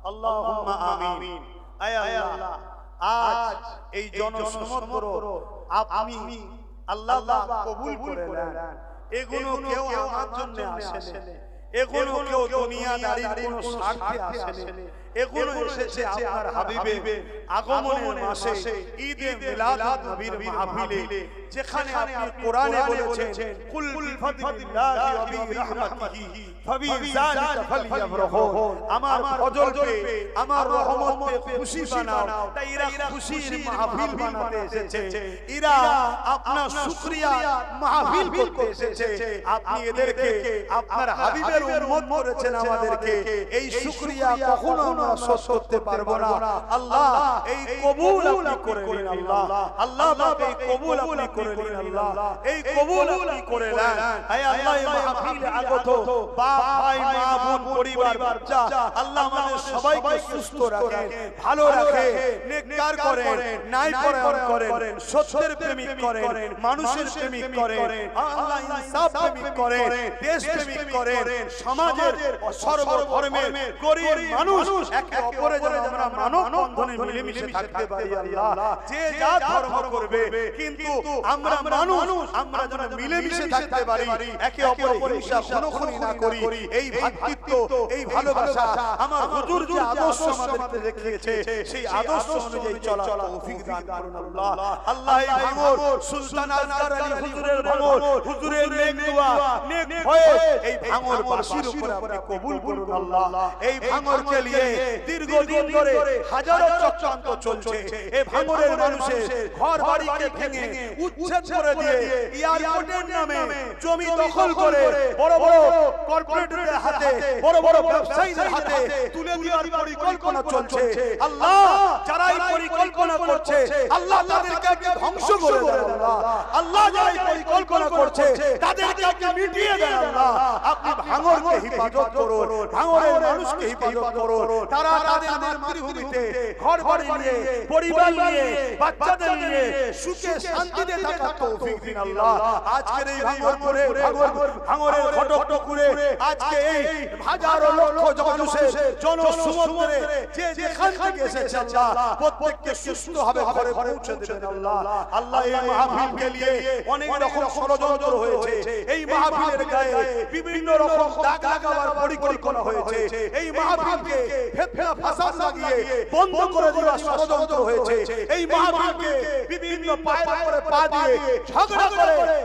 আল্লাহুম্মা আমিন। আয় আল্লাহ, আজ এই জনসমুদ্র আপনি আল্লাহ কবুল করে নেন। এগুলো কেউ আমার জন্য আসেনি, এগুলো কেউ দুনিয়াদারির কোনো স্বার্থে আসেনি, এগুলো এসেছে আপনার হাবিবের আগমনের মাসে ঈদে মিলাদুন নবীর মাহফিলে, যেখানে আপনি কোরআনে বলেছেন কুল বিফাদিল্লাহি ওয়া বিরাহমাতিহি ফাবিযালিকা ফালইফরাহু। আমার ফজল পে, আমার রহমত পে খুশি বানাও। তাই এরা খুশির মাহফিল বানাতে এসেছে, এরা আপনার শুকরিয়া মাহফিল করতে এসেছে। আপনি এদেরকে আপনার হাবিবের উম্মত করেছেন আমাদেরকে, এই শুকরিয়া কখনো আমরা শোধ করতে পারবো না। আল্লাহ এই কবুল আপনি করে নিন। আল্লাহ আল্লাহ এই কবুল আপনি করে নিন। আল্লাহ এই কবুল আপনি করে নেন। হে আল্লাহ এই মাহফিলে আগত বাপ ভাই মা বোন পরিবার বাচ্চা আল্লাহ আমাদের সবাইকে সুস্থ রাখেন, ভালো রাখেন, নেককার করেন, ন্যায় পরায়ণ করেন, সত্যের প্রেমিক করেন, মানুষের প্রেমিক করেন, আল্লাহ ইনসাফ প্রেমিক করেন, দেশ প্রেমিক করেন, সমাজের সর্বধর্মের গরিব মানুষ একে অপরের যেন আমরা মানব বন্ধনে মিলেমিশে থাকতে পারি। আল্লাহ যে যা ধর্ম করবে কিন্তু আমরা মানুষ, আমরা যেন মিলেমিশে থাকতে পারি, একে অপরের হিংসা খুনোখুনি না করি। এই ভ্রাতৃত্ব, এই ভালোবাসা আমার হুজুর যে আদর্শ আমাদেরকে দেখিয়েছে, সেই আদর্শ অনুযায়ী চলা তৌফিক দান করুন। আল্লাহ আল্লাহ এই ভাঙর সুলতান আজকার আলী হুজুরের ভাঙর, হুজুরের নেক দোয়া নেক হয়ে এই ভাঙর বাসীর উপরে আপনি কবুল করুন। আল্লাহ এই ভাঙরকে নিয়ে দীর্ঘদিন ধরে হাজারো চক্রান্ত চলছে। এই ভাঙরের মানুষের ঘর বাড়িকে ভেঙে উচ্ছেদ করে দিয়ে এয়ারপোর্টের নামে জমি দখল করে বড় বড় কর্পোরেটদের হাতে, বড় বড় ব্যবসায়ীদের হাতে তুলে দেওয়ার পরিকল্পনা চলছে। আল্লাহ যারা এই পরিকল্পনা করছে আল্লাহ তাদেরকে আপনি ধ্বংস করে দেন। আল্লাহ আল্লাহ যারা এই পরিকল্পনা করছে তাদেরকে আপনি মিটিয়ে দেন। আল্লাহ আপনি ভাঙরকে হিফাজত করুন, ভাঙরের মানুষকে হিফাজত করুন। তারা তাদের মাতৃভূমিতে ঘর বাড়ি নিয়ে, পরিবার নিয়ে, বাচ্চাদের নিয়ে সুখে শান্তিতে থাকার তৌফিক দিন। আল্লাহ আজকের এই ভাঙরের ঘটকপুরে আজকে এই হাজারো লক্ষ মানুষের জনসমুদ্রে যে যেখান থেকে এসেছে আল্লাহ প্রত্যেককে সুস্থভাবে ঘরে পৌঁছে দেবেন। আল্লাহ আল্লাহ এই মাহফিলকে নিয়ে অনেক রকম ষড়যন্ত্র হয়েছে, এই মাহফিলের গায়ে বিভিন্ন রকম দাগ লাগাবার পরিকল্পনা হয়েছে, এই মাহফিলকে ফিতনা ফাসাদ লাগিয়ে বন্ধ করে দেওয়ার ষড়যন্ত্র হয়েছে, এই মাহফিলকে বিভিন্ন পায়ের উপরে পা দিয়ে ঝগড়া করে